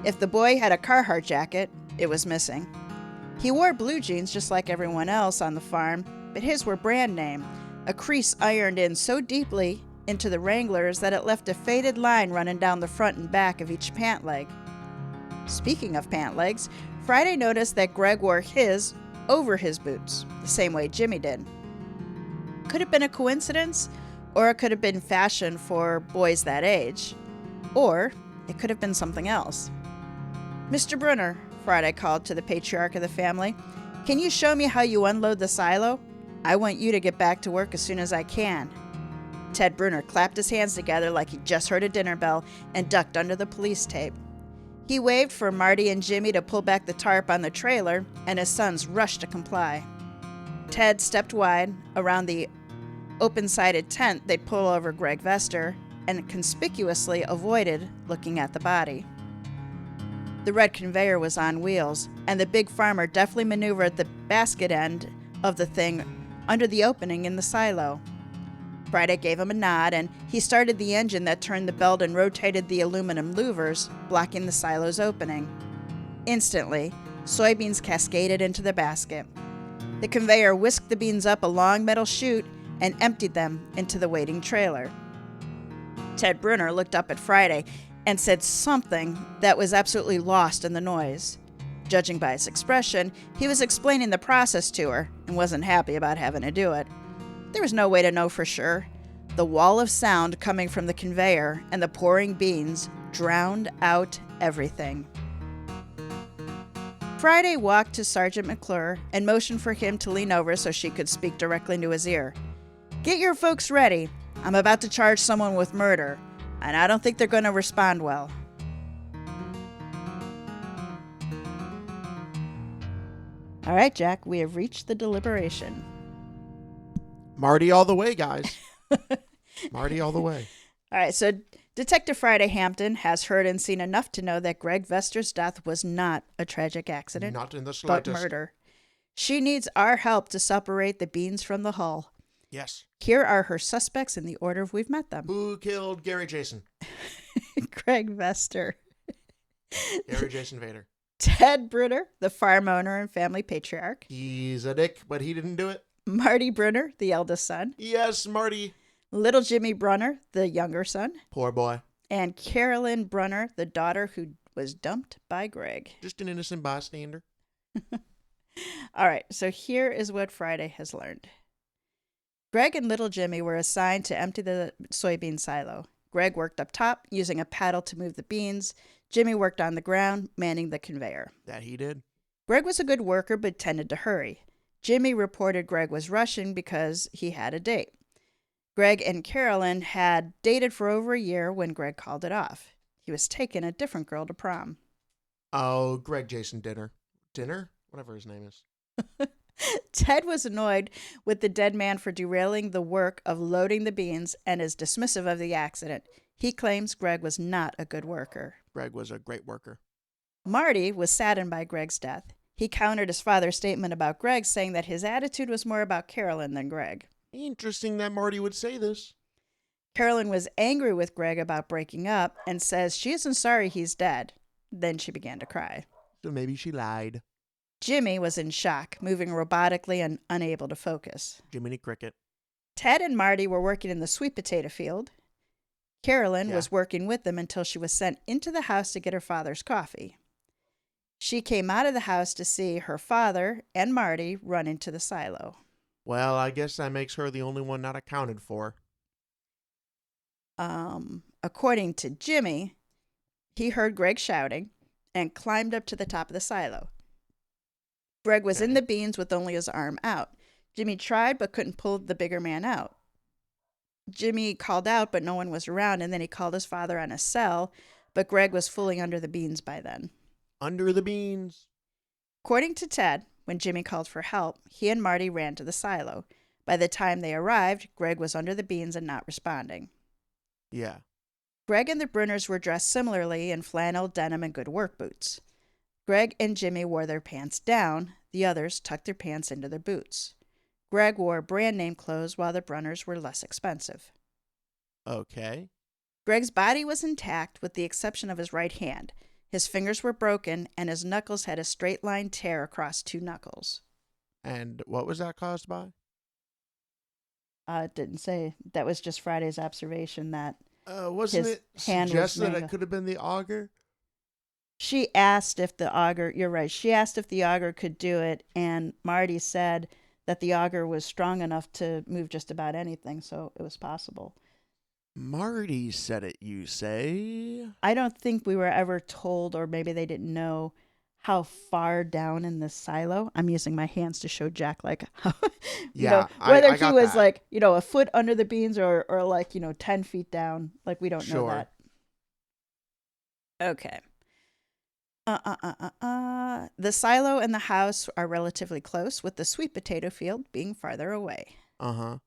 If the boy had a Carhartt jacket, it was missing. He wore blue jeans just like everyone else on the farm, but his were brand name, a crease ironed in so deeply into the Wranglers that it left a faded line running down the front and back of each pant leg. Speaking of pant legs, Friday noticed that Greg wore his over his boots, the same way Jimmy did. Could have been a coincidence, or it could have been fashion for boys that age, or it could have been something else. Mr. Brunner, Friday called to the patriarch of the family, can you show me how you unload the silo? I want you to get back to work as soon as I can. Ted Brunner clapped his hands together like he just heard a dinner bell and ducked under the police tape. He waved for Marty and Jimmy to pull back the tarp on the trailer, and his sons rushed to comply. Ted stepped wide around the open-sided tent they'd pull over Greg Vester and conspicuously avoided looking at the body. The red conveyor was on wheels, and the big farmer deftly maneuvered the basket end of the thing under the opening in the silo. Friday gave him a nod, and he started the engine that turned the belt and rotated the aluminum louvers, blocking the silo's opening. Instantly, soybeans cascaded into the basket. The conveyor whisked the beans up a long metal chute and emptied them into the waiting trailer. Ted Brunner looked up at Friday and said something that was absolutely lost in the noise. Judging by his expression, he was explaining the process to her and wasn't happy about having to do it. There was no way to know for sure. The wall of sound coming from the conveyor and the pouring beans drowned out everything. Friday walked to Sergeant McClure and motioned for him to lean over so she could speak directly into his ear. Get your folks ready. I'm about to charge someone with murder, and I don't think they're going to respond well. All right, Jack, we have reached the deliberation. Marty all the way, guys. Marty all the way. All right, so Detective Friday Hampton has heard and seen enough to know that Greg Vester's death was not a tragic accident, Not in the but slightest. murder. She needs our help to separate the beans from the hull. Yes. Here are her suspects in the order we've met them. Who killed Gary Jason? Greg Vester. Gary Jason Vader. Ted Brunner, the farm owner and family patriarch. He's a dick, but he didn't do it. Marty Brunner, the eldest son. Yes, Marty. Little Jimmy Brunner, the younger son. Poor boy. And Carolyn Brunner, the daughter who was dumped by Greg. Just an innocent bystander. All right, so here is what Friday has learned. Greg and little Jimmy were assigned to empty the soybean silo. Greg worked up top, using a paddle to move the beans. Jimmy worked on the ground, manning the conveyor. That he did. Greg was a good worker, but tended to hurry. Jimmy reported Greg was rushing because he had a date. Greg and Carolyn had dated for over a year when Greg called it off. He was taking a different girl to prom. Oh, Greg Jason Dinner. Dinner? Whatever his name is. Ted was annoyed with the dead man for derailing the work of loading the beans and is dismissive of the accident. He claims Greg was not a good worker. Greg was a great worker. Marty was saddened by Greg's death. He countered his father's statement about Greg, saying that his attitude was more about Carolyn than Greg. Interesting that Marty would say this. Carolyn was angry with Greg about breaking up and says she isn't sorry he's dead. Then she began to cry. So maybe she lied. Jimmy was in shock, moving robotically and unable to focus. Jiminy Cricket. Ted and Marty were working in the sweet potato field. Carolyn was working with them until she was sent into the house to get her father's coffee. She came out of the house to see her father and Marty run into the silo. Well, I guess that makes her the only one not accounted for. According to Jimmy, he heard Greg shouting and climbed up to the top of the silo. Greg was in the beans with only his arm out. Jimmy tried but couldn't pull the bigger man out. Jimmy called out, but no one was around, and then he called his father on a cell, but Greg was fully under the beans by then. Under the beans. According to Ted, when Jimmy called for help, he and Marty ran to the silo. By the time they arrived, Greg was under the beans and not responding. Yeah. Greg and the Brunners were dressed similarly in flannel, denim, and good work boots. Greg and Jimmy wore their pants down. The others tucked their pants into their boots. Greg wore brand name clothes while the Brunners were less expensive. Okay. Greg's body was intact with the exception of his right hand. His fingers were broken and his knuckles had a straight line tear across two knuckles. And what was that caused by? It didn't say. That was just Friday's observation that wasn't his it hand was suggested that it could have been the auger? She asked if the auger, you're right, she asked if the auger could do it, and Marty said that the auger was strong enough to move just about anything, so it was possible. Marty said it, you say? I don't think we were ever told, or maybe they didn't know how far down in the silo. I'm using my hands to show Jack, like, how, whether I he was like, a foot under the beans or like, 10 feet down. Like, we don't know that. Okay. The silo and the house are relatively close, with the sweet potato field being farther away. Uh-huh.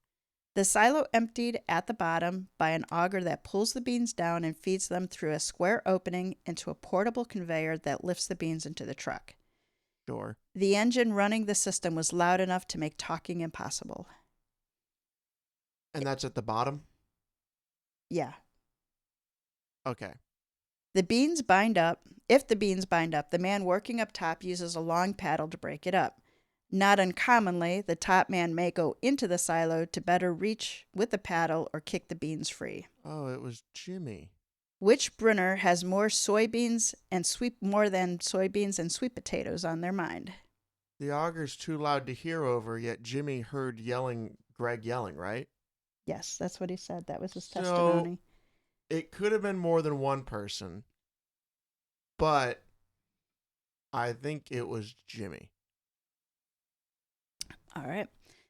The silo emptied at the bottom by an auger that pulls the beans down and feeds them through a square opening into a portable conveyor that lifts the beans into the truck. Sure. The engine running the system was loud enough to make talking impossible. And that's at the bottom? Yeah. Okay. If the beans bind up, the man working up top uses a long paddle to break it up. Not uncommonly, the top man may go into the silo to better reach with the paddle or kick the beans free. Oh, it was Jimmy. Which Brunner has more than soybeans and sweet potatoes on their mind? The auger's too loud to hear over, yet Jimmy heard Greg yelling, right? Yes, that's what he said. That was his testimony. It could have been more than one person, but I think it was Jimmy. All right.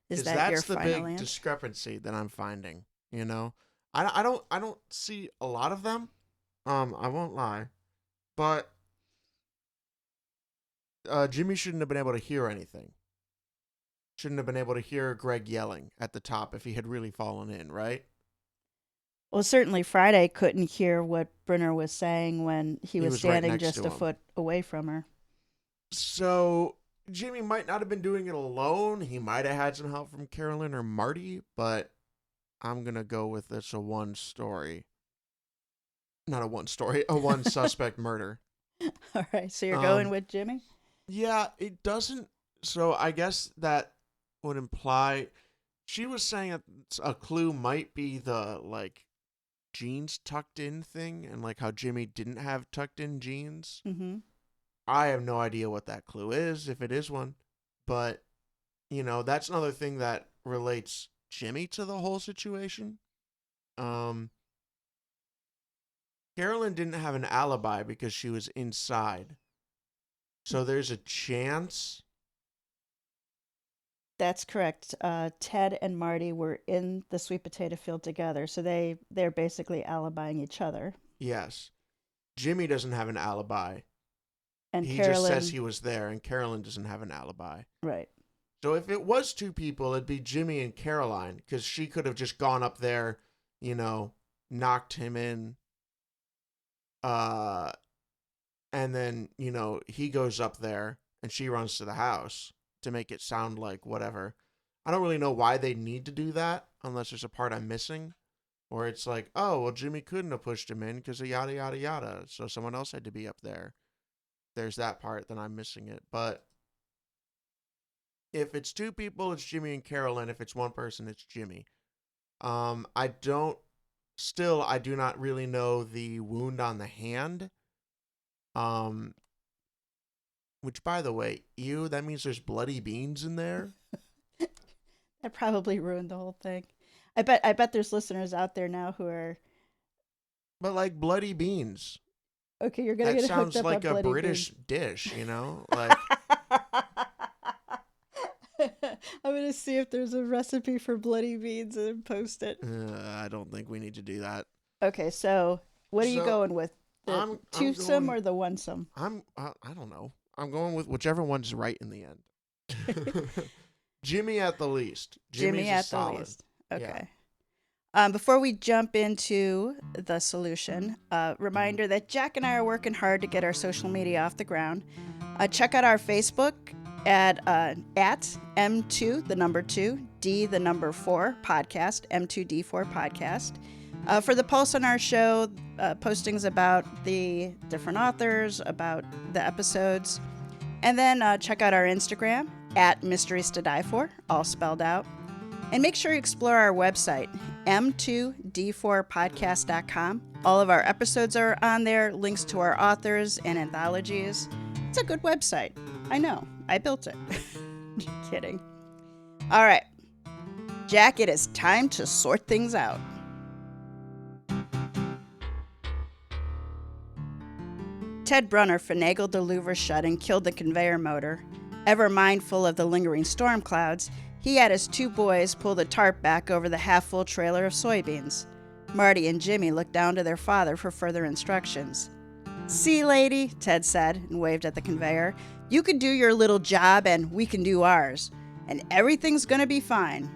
Is that your final answer? That's the big discrepancy that I'm finding. you know. I don't see a lot of them. I won't lie, but Jimmy shouldn't have been able to hear anything. Shouldn't have been able to hear Greg yelling at the top if he had really fallen in, right? Well, certainly Friday couldn't hear what Brunner was saying when he was was right standing next just to a him. foot away from her. So Jimmy might not have been doing it alone. He might have had some help from Carolyn or Marty, but I'm going to go with this a one story. Not a one story, a one suspect murder. All right, so you're going with Jimmy? Yeah, it doesn't. So I guess that would imply she was saying that a clue might be the like jeans tucked in thing and like how Jimmy didn't have tucked in jeans. Mm-hmm. I have no idea what that clue is, if it is one. But, you know, that's another thing that relates Jimmy to the whole situation. Carolyn didn't have an alibi because she was inside. So there's a chance. That's correct. Ted and Marty were in the sweet potato field together, so they're basically alibying each other. Yes. Jimmy doesn't have an alibi. And He Carolyn, just says he was there, and Carolyn doesn't have an alibi. right. So if it was two people, it'd be Jimmy and Caroline, because she could have just gone up there, you know, knocked him in, and then, you know, he goes up there, and she runs to the house to make it sound like whatever. I don't really know why they need to do that, unless there's a part I'm missing, or it's like, oh, well, Jimmy couldn't have pushed him in because of yada, yada, yada, so someone else had to be up there. There's that part, then I'm missing it. But if it's two people, it's Jimmy and Carolyn. If it's one person, it's Jimmy. I do not really know the wound on the hand. Which, by the way, that means there's bloody beans in there. That probably ruined the whole thing. I bet there's listeners out there now who are. But like bloody beans. Okay, you're gonna that get hooked sounds up like on a bloody British beans. dish, you know? Like I'm gonna see if there's a recipe for bloody beans and post it. I don't think we need to do that. Okay, so what are you going with? The I'm twosome going- or the onesome? I don't know. I'm going with whichever one's right in the end. Jimmy at the least. Jimmy at the solid. least. Okay. Yeah. Before we jump into the solution, reminder that Jack and I are working hard to get our social media off the ground. Check out our Facebook at M2, the number 2, D, the number 4 podcast, M2D4 podcast. For the posts on our show, postings about the different authors, about the episodes. And then check out our Instagram at Mysteries to Die For, all spelled out. And make sure you explore our website, m2d4podcast.com. All of our episodes are on there, links to our authors and anthologies. It's a good website. I know. I built it. Just kidding. All right. Jack, it is time to sort things out. Ted Brunner finagled the louver shut and killed the conveyor motor. Ever mindful of the lingering storm clouds, he had his two boys pull the tarp back over the half-full trailer of soybeans. Marty and Jimmy looked down to their father for further instructions. "See, lady," Ted said and waved at the conveyor. "You can do your little job and we can do ours. And everything's gonna be fine."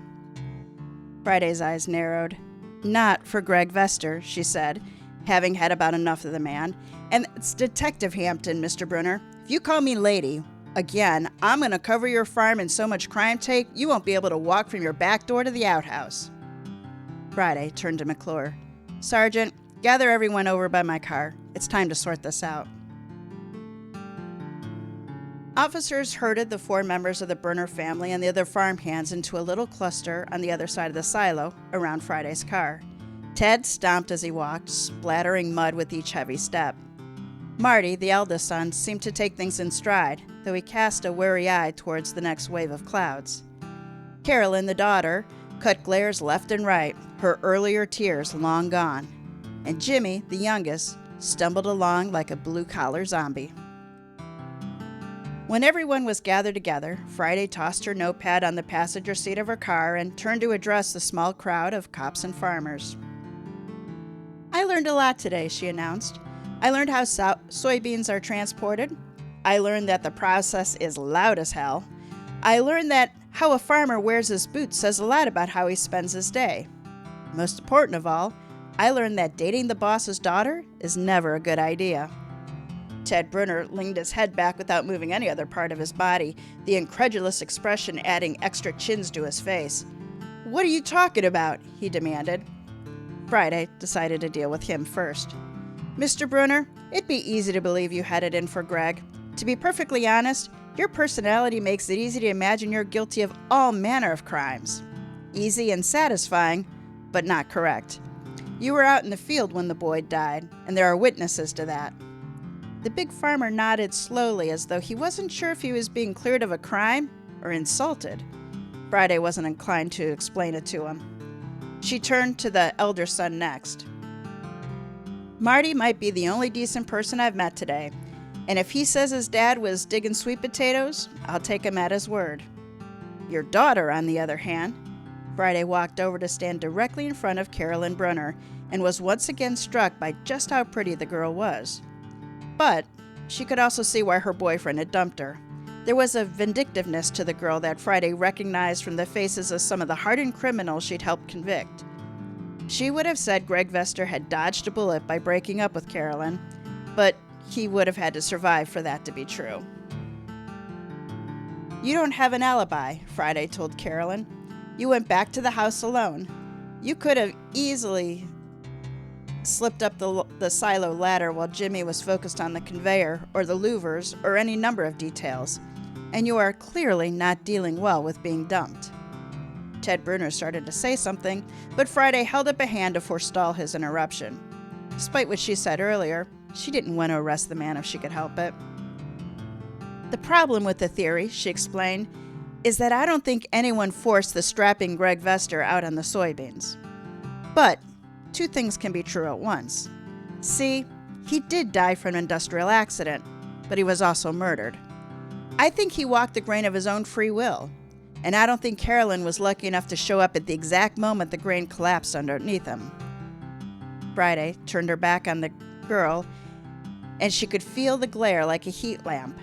Friday's eyes narrowed. "Not for Greg Vester," she said, having had about enough of the man. "And it's Detective Hampton, Mr. Brunner. If you call me lady again, I'm going to cover your farm in so much crime tape you won't be able to walk from your back door to the outhouse." Friday turned to McClure. "Sergeant, gather everyone over by my car. It's time to sort this out." Officers herded the 4 members of the Brunner family and the other farmhands into a little cluster on the other side of the silo around Friday's car. Ted stomped as he walked, splattering mud with each heavy step. Marty, the eldest son, seemed to take things in stride, though he cast a wary eye towards the next wave of clouds. Carolyn, the daughter, cut glares left and right, her earlier tears long gone. And Jimmy, the youngest, stumbled along like a blue-collar zombie. When everyone was gathered together, Friday tossed her notepad on the passenger seat of her car and turned to address the small crowd of cops and farmers. "I learned a lot today," she announced. "I learned how soybeans are transported. I learned that the process is loud as hell. I learned that how a farmer wears his boots says a lot about how he spends his day. Most important of all, I learned that dating the boss's daughter is never a good idea." Ted Brunner leaned his head back without moving any other part of his body, the incredulous expression adding extra chins to his face. "What are you talking about?" he demanded. Friday decided to deal with him first. "Mr. Brunner, it'd be easy to believe you had it in for Greg. To be perfectly honest, your personality makes it easy to imagine you're guilty of all manner of crimes. Easy and satisfying, but not correct. You were out in the field when the boy died, and there are witnesses to that." The big farmer nodded slowly as though he wasn't sure if he was being cleared of a crime or insulted. Friday wasn't inclined to explain it to him. She turned to the elder son next. "Marty might be the only decent person I've met today, and if he says his dad was digging sweet potatoes, I'll take him at his word. Your daughter, on the other hand." Friday walked over to stand directly in front of Carolyn Brunner and was once again struck by just how pretty the girl was. But she could also see why her boyfriend had dumped her. There was a vindictiveness to the girl that Friday recognized from the faces of some of the hardened criminals she'd helped convict. She would have said Greg Vester had dodged a bullet by breaking up with Carolyn, but he would have had to survive for that to be true. "You don't have an alibi," Friday told Carolyn. "You went back to the house alone. You could have easily slipped up the silo ladder while Jimmy was focused on the conveyor or the louvers or any number of details, and you are clearly not dealing well with being dumped." Ted Brunner started to say something, but Friday held up a hand to forestall his interruption. Despite what she said earlier, she didn't want to arrest the man if she could help it. "The problem with the theory," she explained, "is that I don't think anyone forced the strapping Greg Vester out on the soybeans. But two things can be true at once. See, he did die from an industrial accident, but he was also murdered. I think he walked the grain of his own free will, and I don't think Carolyn was lucky enough to show up at the exact moment the grain collapsed underneath him." Friday turned her back on the girl, and she could feel the glare like a heat lamp.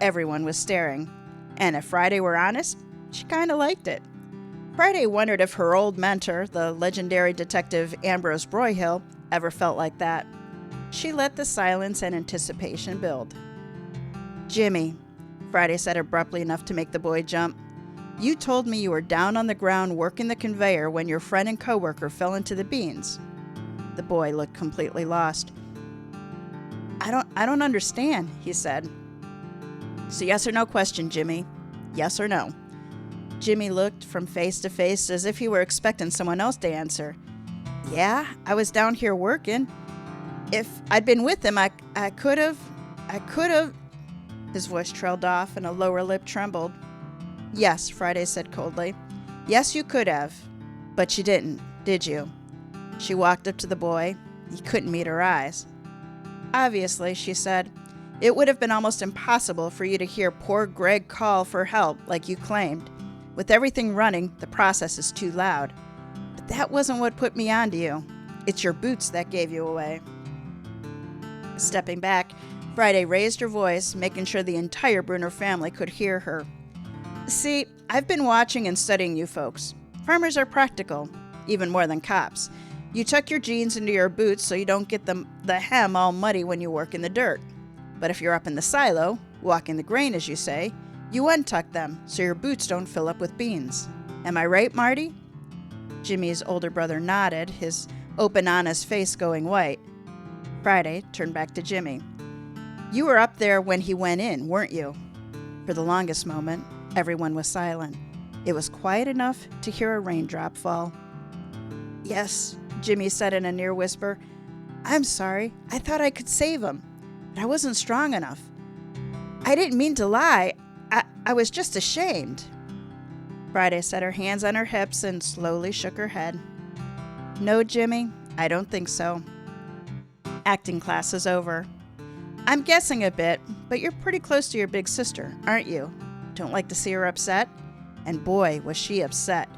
Everyone was staring, and if Friday were honest, she kind of liked it. Friday wondered if her old mentor, the legendary detective Ambrose Broyhill, ever felt like that. She let the silence and anticipation build. "Jimmy," Friday said abruptly enough to make the boy jump, "you told me you were down on the ground working the conveyor when your friend and coworker fell into the beans." The boy looked completely lost. I don't understand," he said. "So yes or no question, Jimmy. Yes or no?" Jimmy looked from face to face as if he were expecting someone else to answer. "Yeah, I was down here working. If I'd been with him, I could have. His voice trailed off and a lower lip trembled. "Yes," Friday said coldly. "Yes, you could have. But you didn't, did you?" She walked up to the boy. He couldn't meet her eyes. "Obviously," she said, "it would have been almost impossible for you to hear poor Greg call for help like you claimed. With everything running, the process is too loud. But that wasn't what put me onto you. It's your boots that gave you away." Stepping back, Friday raised her voice, making sure the entire Brunner family could hear her. "See, I've been watching and studying you folks. Farmers are practical, even more than cops. You tuck your jeans into your boots so you don't get the hem all muddy when you work in the dirt. But if you're up in the silo, walking the grain as you say, you untuck them so your boots don't fill up with beans. Am I right, Marty?" Jimmy's older brother nodded, his open, honest face going white. Friday turned back to Jimmy. "You were up there when he went in, weren't you?" For the longest moment, everyone was silent. It was quiet enough to hear a raindrop fall. "Yes," Jimmy said in a near whisper. "I'm sorry. I thought I could save him, but I wasn't strong enough. I didn't mean to lie. I was just ashamed." Friday set her hands on her hips and slowly shook her head. "No, Jimmy, I don't think so. Acting class is over. I'm guessing a bit, but you're pretty close to your big sister, aren't you? Don't like to see her upset? And boy, was she upset.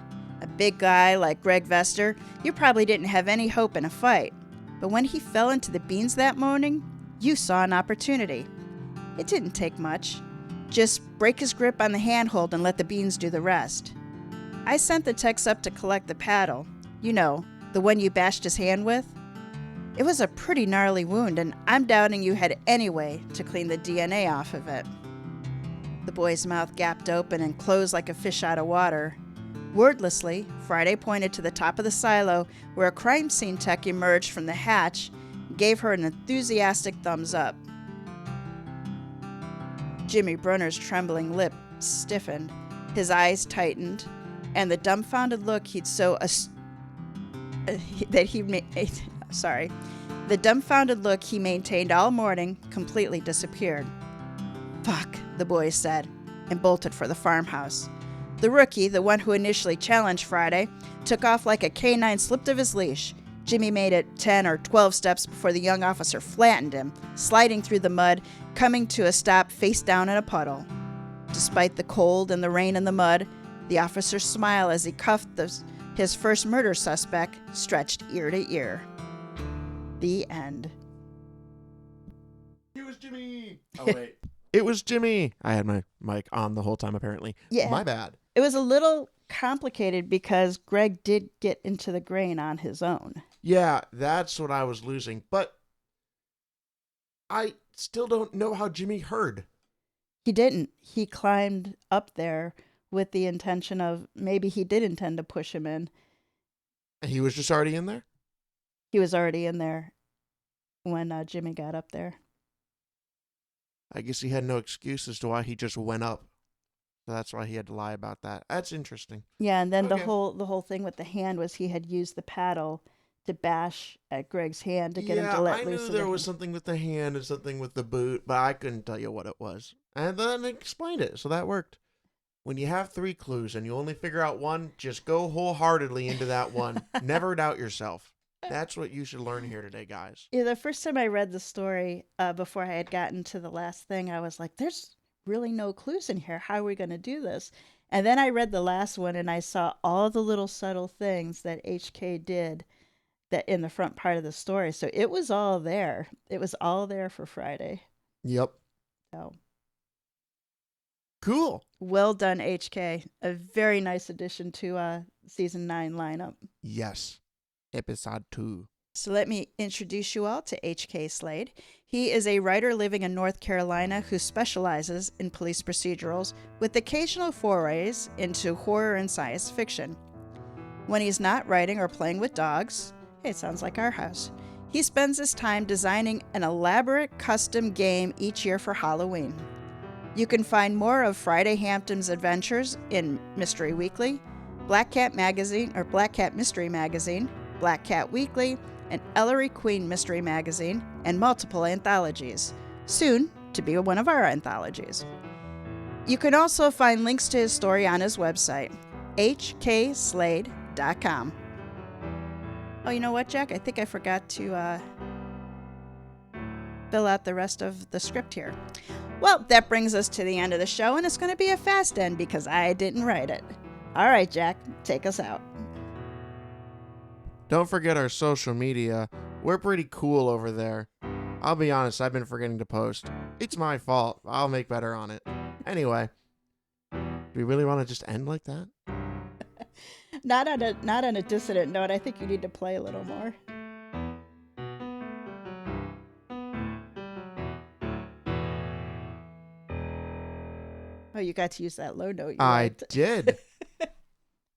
A big guy like Greg Vester, you probably didn't have any hope in a fight. But when he fell into the beans that morning, you saw an opportunity. It didn't take much. Just break his grip on the handhold and let the beans do the rest. I sent the techs up to collect the paddle. You know, the one you bashed his hand with. It was a pretty gnarly wound, and I'm doubting you had any way to clean the DNA off of it. The boy's mouth gapped open and closed like a fish out of water. Wordlessly, Friday pointed to the top of the silo where a crime scene tech emerged from the hatch and gave her an enthusiastic thumbs up. Jimmy Brunner's trembling lip stiffened, his eyes tightened, and the dumbfounded look he'd so the dumbfounded look he maintained all morning completely disappeared. "Fuck," the boy said, and bolted for the farmhouse. The rookie, the one who initially challenged Friday, took off like a canine slipped of his leash. Jimmy made it 10 or 12 steps before the young officer flattened him, sliding through the mud, coming to a stop face down in a puddle. Despite the cold and the rain and the mud, the officer's smile as he cuffed his first murder suspect stretched ear to ear. The end. It was Jimmy! Oh, wait. It was Jimmy! I had my mic on the whole time, apparently. Yeah. My bad. It was a little complicated because Greg did get into the grain on his own. Yeah, that's what I was losing. But I still don't know how Jimmy heard. He didn't. He climbed up there with the intention of maybe he did intend to push him in. And he was just already in there? He was already in there when Jimmy got up there. I guess he had no excuse as to why he just went up. So that's why he had to lie about that. That's interesting. Yeah, and then Okay. the whole thing with the hand was he had used the paddle to bash at Greg's hand to get him to let loose. I knew there was something with the hand and something with the boot, but I couldn't tell you what it was. And then it explained it, so that worked. When you have 3 clues and you only figure out one, just go wholeheartedly into that one. Never doubt yourself. That's what you should learn here today, guys. Yeah, the first time I read the story, before I had gotten to the last thing, I was like, there's really no clues in here. How are we going to do this? And then I read the last one and I saw all the little subtle things that HK did that in the front part of the story. So it was all there. It was all there for Friday. Yep. So Cool. well done, HK. A very nice addition to season 9 lineup. Yes. Episode 2. So let me introduce you all to H.K. Slade. He is a writer living in North Carolina who specializes in police procedurals with occasional forays into horror and science fiction. When he's not writing or playing with dogs, hey, it sounds like our house, he spends his time designing an elaborate custom game each year for Halloween. You can find more of Friday Hampton's adventures in Mystery Weekly, Black Cat Magazine or Black Cat Mystery Magazine, Black Cat Weekly, and Ellery Queen Mystery Magazine, and multiple anthologies, soon to be one of our anthologies. You can also find links to his story on his website, hkslade.com. Oh, you know what, Jack? I think I forgot to fill out the rest of the script here. Well, that brings us to the end of the show, and it's going to be a fast end because I didn't write it. All right, Jack, take us out. Don't forget our social media. We're pretty cool over there. I'll be honest, I've been forgetting to post. It's my fault. I'll make better on it. Anyway, do we really want to just end like that? Not on a dissonant note. I think you need to play a little more. Oh, you got to use that low note. I did.